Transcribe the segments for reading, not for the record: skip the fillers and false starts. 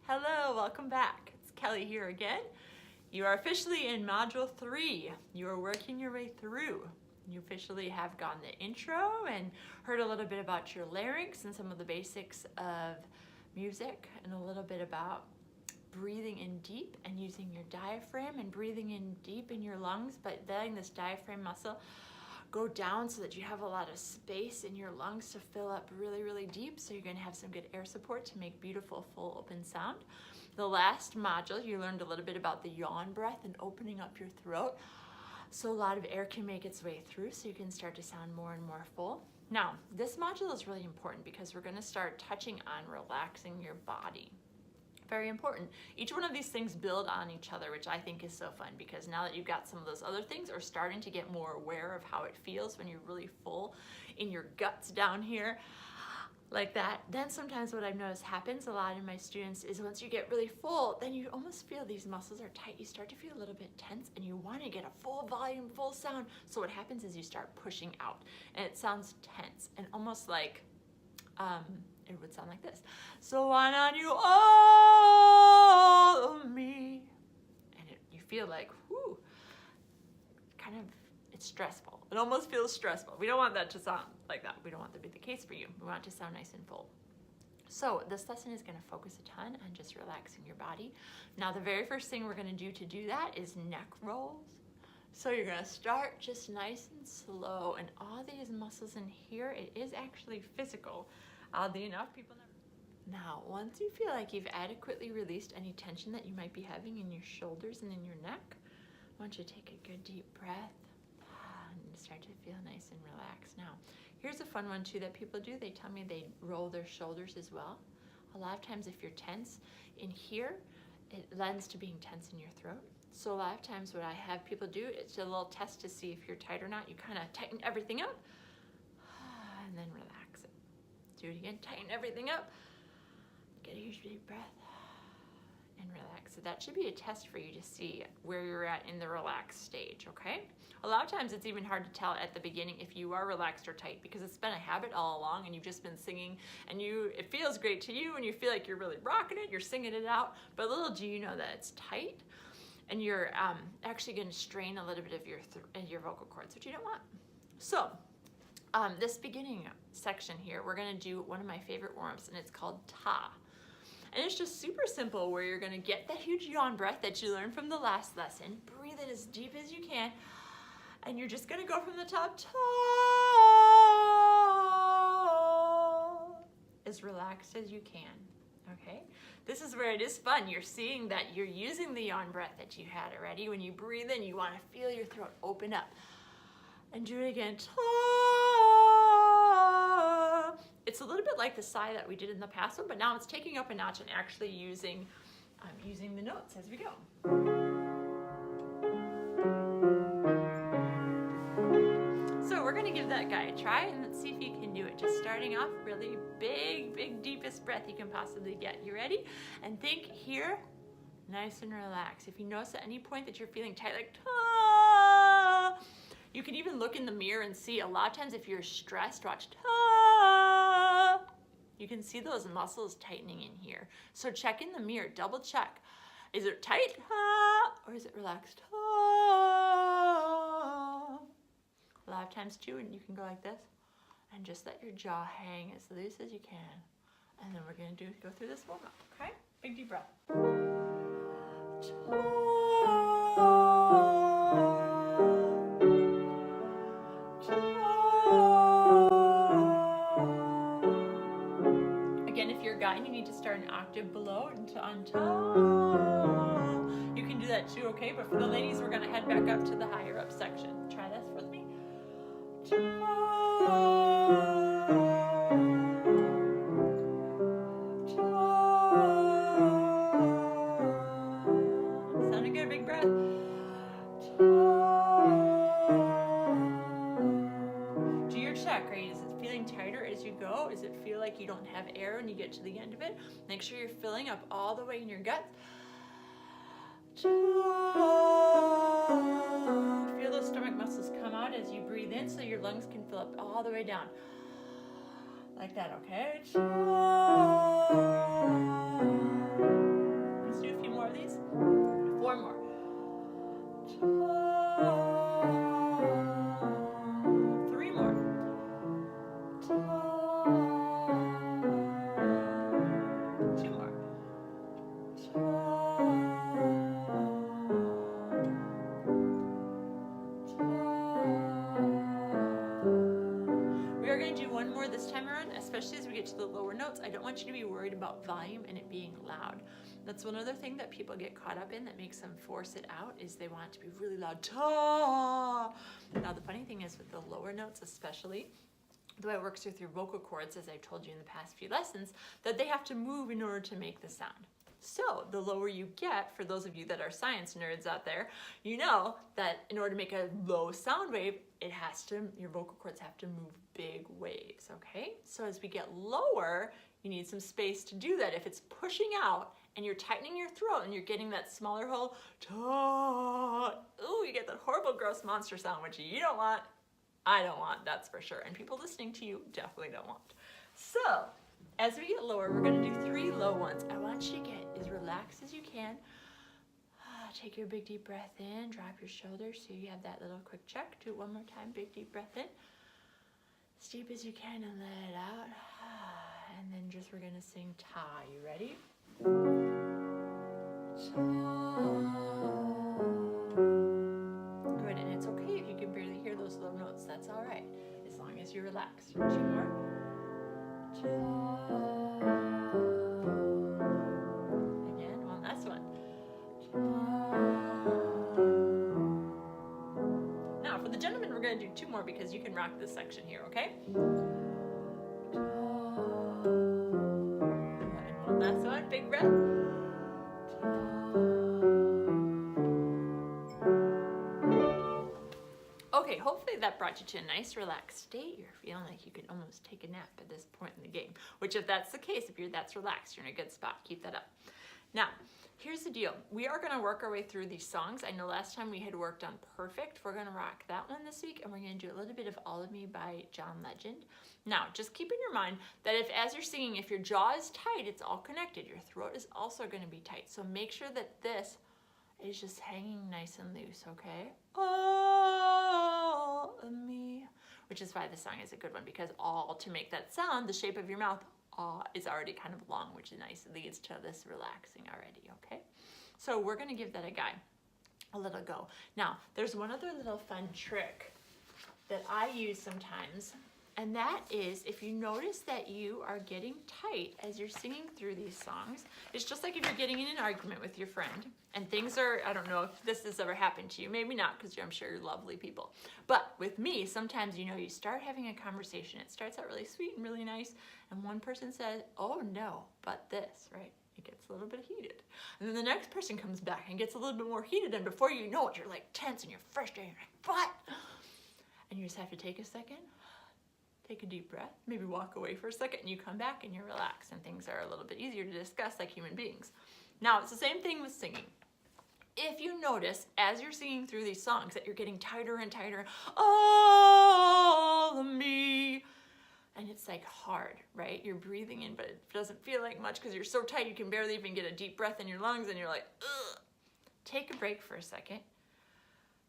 Hello, welcome back. It's Kelly here again. You are officially in Module 3. You are working your way through. You officially have gotten the intro and heard a little bit about your larynx and some of the basics of music and a little bit about breathing in deep and using your diaphragm and breathing in deep in your lungs, but letting this diaphragm muscle go down so that you have a lot of space in your lungs to fill up really, really deep. So you're going to have some good air support to make beautiful, full, open sound. The last module, you learned a little bit about the yawn breath and opening up your throat. So a lot of air can make its way through so you can start to sound more and more full. Now, this module is really important because we're going to start touching on relaxing your body. Very important. Each one of these things build on each other, which I think is so fun because now that you've got some of those other things or starting to get more aware of how it feels when you're really full in your guts down here like that, then sometimes what I've noticed happens a lot in my students is once you get really full, then you almost feel these muscles are tight. You start to feel a little bit tense and you want to get a full volume, full sound. So what happens is you start pushing out and it sounds tense and almost like it would sound like this. So why not you all of me? And you feel like, whoo, kind of, it's stressful. It almost feels stressful. We don't want that to sound like that. We don't want that to be the case for you. We want it to sound nice and full. So this lesson is going to focus a ton on just relaxing your body. Now the very first thing we're going to do that is neck rolls. So you're going to start just nice and slow, and all these muscles in here, it is actually physical. Oddly enough, people never. Now, once you feel like you've adequately released any tension that you might be having in your shoulders and in your neck, I want you to take a good deep breath and start to feel nice and relaxed. Now, here's a fun one too that people do. They tell me they roll their shoulders as well. A lot of times if you're tense in here, it lends to being tense in your throat. So a lot of times what I have people do, it's a little test to see if you're tight or not. You kind of tighten everything up and then relax it. Do it again, tighten everything up, get a huge deep breath, and relax. So that should be a test for you to see where you're at in the relaxed stage, okay? A lot of times it's even hard to tell at the beginning if you are relaxed or tight because it's been a habit all along and you've just been singing and it feels great to you and you feel like you're really rocking it, you're singing it out, but little do you know that it's tight and you're actually going to strain a little bit of your vocal cords, which you don't want. So, this beginning section here, we're going to do one of my favorite warm-ups, and it's called Ta. And it's just super simple where you're going to get that huge yawn breath that you learned from the last lesson, breathe it as deep as you can, and you're just going to go from the top, Ta, as relaxed as you can, okay? This is where it is fun. You're seeing that you're using the yawn breath that you had already. When you breathe in, you want to feel your throat open up. And do it again, Ta. It's a little bit like the sigh that we did in the past one, but now it's taking up a notch and actually using the notes as we go. So we're going to give that guy a try and let's see if you can do it. Just starting off, really big, deepest breath you can possibly get. You ready? And think here, nice and relaxed. If you notice at any point that you're feeling tight, like Ta, you can even look in the mirror and see a lot of times if you're stressed, watch Ta. You can see those muscles tightening in here. So check in the mirror, double check. Is it tight, Ta, or is it relaxed, Ta? A lot of times too, and you can go like this and just let your jaw hang as loose as you can. And then we're gonna go through this warm up, okay? Big deep breath. You need to start an octave below into on top. You can do that too, okay? But for the ladies, we're gonna head back up to the higher up section. Try this with me. Sounding good, big breath. Do your check, right? Is it feeling tighter as you go? Does it feel like you don't have air when you get to the end of it? Make sure you're filling up all the way in your guts. Feel those stomach muscles come out as you breathe in so your lungs can fill up all the way down. Like that, okay? especially as we get to the lower notes, I don't want you to be worried about volume and it being loud. That's one other thing that people get caught up in that makes them force it out, is they want it to be really loud. Ta! Now the funny thing is with the lower notes especially, the way it works through vocal cords, as I've told you in the past few lessons, that they have to move in order to make the sound. So the lower you get, for those of you that are science nerds out there, you know that in order to make a low sound wave, your vocal cords have to move big waves, okay? So as we get lower, you need some space to do that. If it's pushing out and you're tightening your throat and you're getting that smaller whole ta, ooh, you get that horrible gross monster sound, which you don't want, I don't want, that's for sure. And people listening to you definitely don't want. So as we get lower, we're gonna do 3 low ones. I want you to get as relaxed as you can. Take your big deep breath in, drop your shoulders so you have that little quick check. Do it one more time, big deep breath in. As deep as you can and let it out. And then we're gonna sing ta. You ready? Ta. Good, and it's okay if you can barely hear those low notes. That's all right, as long as you're relaxed. 2 more. Ta. Again, one last one. Now, for the gentlemen, we're going to do 2 more because you can rock this section here, okay? And one last one, big breath. Okay, hopefully that brought you to a nice relaxed state. You're feeling like you could almost take a nap at this point in the game, which if that's the case, if you're that's relaxed, you're in a good spot. Keep that up. Now, here's the deal. We are going to work our way through these songs. I know last time we had worked on Perfect. We're going to rock that one this week, and we're going to do a little bit of All of Me by John Legend. Now, just keep in your mind that as you're singing, if your jaw is tight, it's all connected. Your throat is also going to be tight. So make sure that this is just hanging nice and loose, okay? All of me. Which is why this song is a good one, because all, to make that sound, the shape of your mouth, is already kind of long, which is nice. It leads to this relaxing already, okay? So we're gonna give that a little go. Now, there's one other little fun trick that I use sometimes, and that is if you notice that you are getting tight as you're singing through these songs, it's just like if you're getting in an argument with your friend and things are, I don't know if this has ever happened to you, maybe not, because I'm sure you're lovely people. But with me, sometimes, you start having a conversation. It starts out really sweet and really nice, and one person says, oh no, but this, right? It gets a little bit heated. And then the next person comes back and gets a little bit more heated, and before you know it, you're like tense and you're frustrated, you're like, what? And you just have to take a second, take a deep breath, maybe walk away for a second, and you come back and you're relaxed, and things are a little bit easier to discuss like human beings. Now, it's the same thing with singing. If you notice, as you're singing through these songs, that you're getting tighter and tighter, all of me, and it's like hard, right? You're breathing in, but it doesn't feel like much because you're so tight you can barely even get a deep breath in your lungs, and you're like, ugh. Take a break for a second.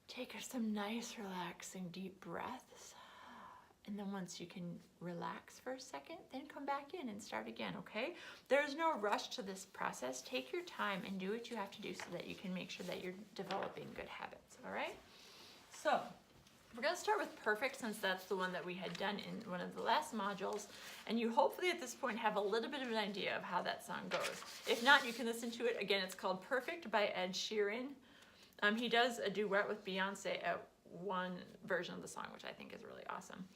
Take some nice, relaxing, deep breaths. And then once you can relax for a second, then come back in and start again, okay? There's no rush to this process. Take your time and do what you have to do so that you can make sure that you're developing good habits, all right? So we're gonna start with Perfect, since that's the one that we had done in one of the last modules. And you hopefully at this point have a little bit of an idea of how that song goes. If not, you can listen to it. Again, it's called Perfect by Ed Sheeran. He does a duet with Beyonce at one version of the song, which I think is really awesome.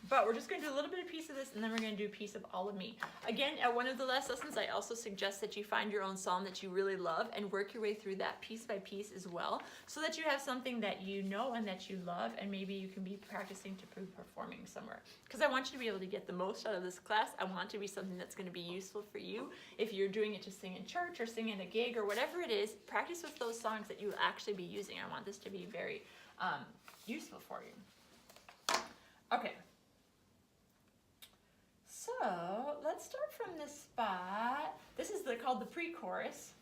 But we're just going to do a little bit of piece of this, and then we're going to do a piece of All of Me. Again, at one of the last lessons, I also suggest that you find your own song that you really love and work your way through that piece by piece as well, so that you have something that you know and that you love, and maybe you can be practicing to be performing somewhere. Because I want you to be able to get the most out of this class. I want it to be something that's going to be useful for you. If you're doing it to sing in church or sing in a gig or whatever it is, practice with those songs that you will actually be using. I want this to be very useful for you. Okay, so let's start from this spot. This is called the pre-chorus.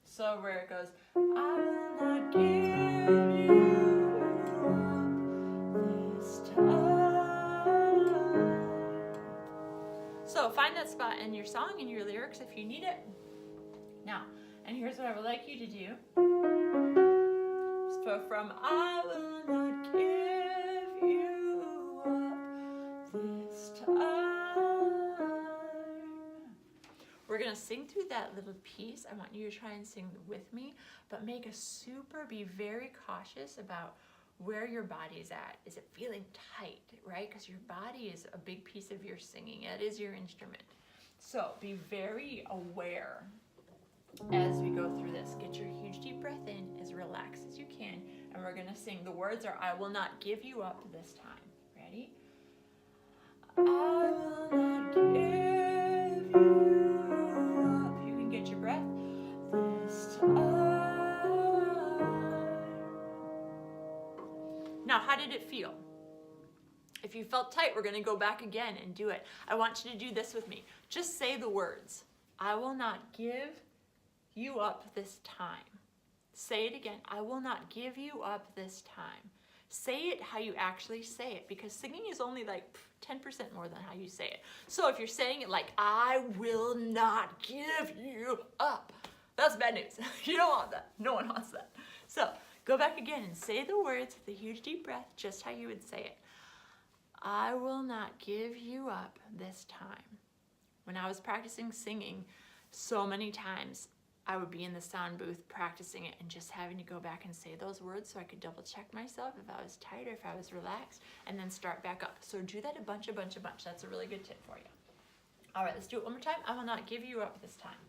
So where it goes, I will not give you up this time. So find that spot in your song and your lyrics if you need it. Now, and here's what I would like you to do. So from I will not give you up this time. We're gonna sing through that little piece. I want you to try and sing with me, but be very cautious about where your body's at. Is it feeling tight, right? Because your body is a big piece of your singing. It is your instrument. So be very aware as we go through this. Get your huge deep breath in, as relaxed as you can, and we're gonna sing. The words are, I will not give you up this time. Ready? I will not give you up. You can get your breath this time. Now, how did it feel? If you felt tight, we're gonna go back again and do it. I want you to do this with me. Just say the words. I will not give you up this time. Say it again. I will not give you up this time. Say it how you actually say it, because singing is only like 10% more than how you say it. So if you're saying it like, I will not give you up, that's bad news. You don't want that. No one wants that. So go back again and say the words with a huge deep breath, just how you would say it. I will not give you up this time. When I was practicing singing, so many times I would be in the sound booth practicing it and just having to go back and say those words so I could double check myself if I was tight or if I was relaxed, and then start back up. So do that a bunch. That's a really good tip for you. All right, let's do it one more time. I will not give you up this time.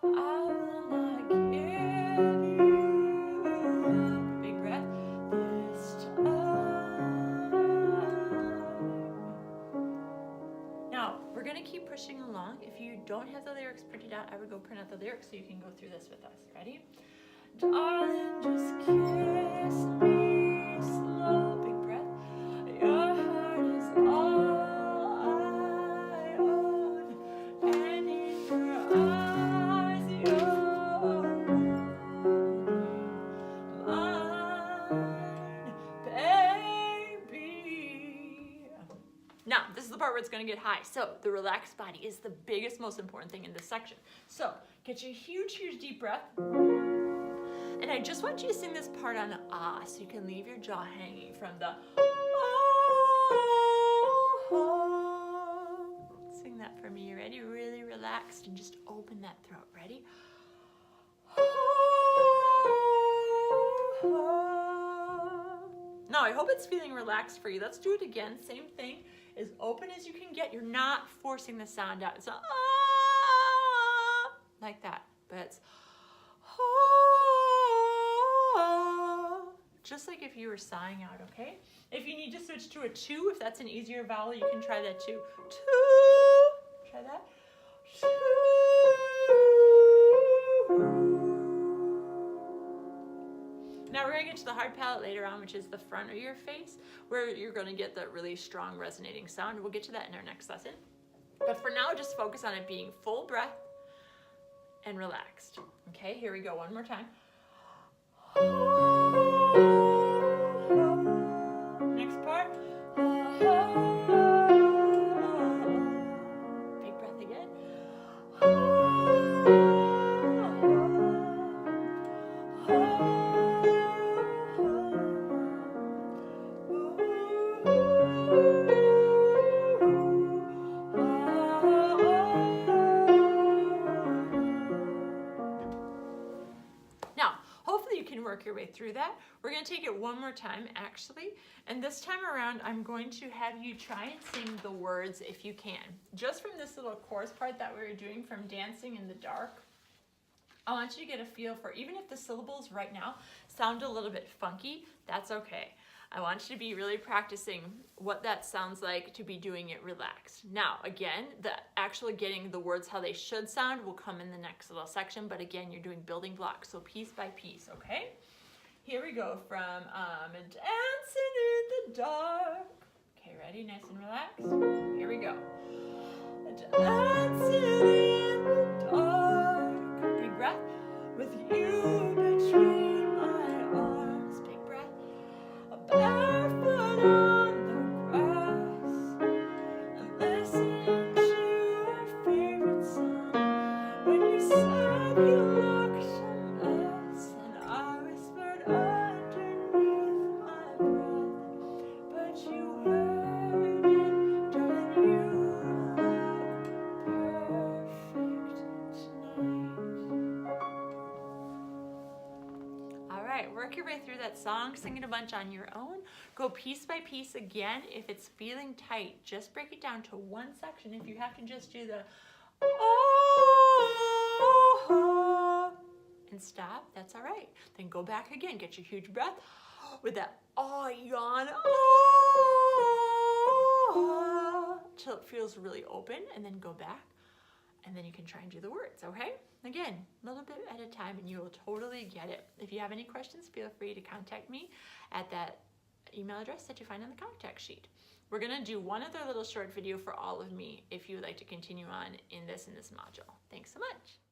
I will not give you up. Big breath. This time. Now, we're going to keep pushing along. If you don't have the lyrics printed out, I would go print out the lyrics so you can go through this with us. Ready? Darling, just kiss me slow. Big breath. Your heart is all I own, and in your eyes, you're mine, baby. Now, this is the part where it's going to get high. So the relaxed body is the biggest, most important thing in this section. So get your huge, huge deep breath. And I just want you to sing this part on an ah, so you can leave your jaw hanging from the ah. Sing that for me. You ready? Really relaxed and just open that throat. Ready? Now, I hope it's feeling relaxed for you. Let's do it again. Same thing. As open as you can get. You're not forcing the sound out. It's not ah, like that, but it's ah, just like if you were sighing out, okay? If you need to switch to a 2, if that's an easier vowel, you can try that too. 2. Try that. 2. Now we're going to get to the hard palate later on, which is the front of your face, where you're going to get that really strong resonating sound. We'll get to that in our next lesson. But for now, just focus on it being full breath and relaxed. Okay, here we go one more time. Next part. Big breath again. Work your way through that. We're going to take it one more time actually, and this time around I'm going to have you try and sing the words if you can. Just from this little chorus part that we were doing from Dancing in the Dark, I want you to get a feel for, even if the syllables right now sound a little bit funky, that's okay. I want you to be really practicing what that sounds like to be doing it relaxed. Now, again, the actual getting the words how they should sound will come in the next little section, but again, you're doing building blocks, so piece by piece, okay? Here we go from Dancing in the Dark. Okay, ready? Nice and relaxed. Here we go. Dancing in the dark. Big breath. With you between my arms. Big breath. Barefoot on the grass, and listening to our favorite song. When you said you looked a mess, and I whispered underneath my breath, but you heard it right, work your way through that song, sing it a bunch on your own. Go piece by piece again. If it's feeling tight, just break it down to one section. If you have to just do the oh, and stop, that's all right. Then go back again, get your huge breath with that yawn, till it feels really open, and then go back, and then you can try and do the words, okay? Again, a little bit at a time, and you will totally get it. If you have any questions, feel free to contact me at that email address that you find on the contact sheet. We're gonna do one other little short video for all of me if you would like to continue on in this module. Thanks so much.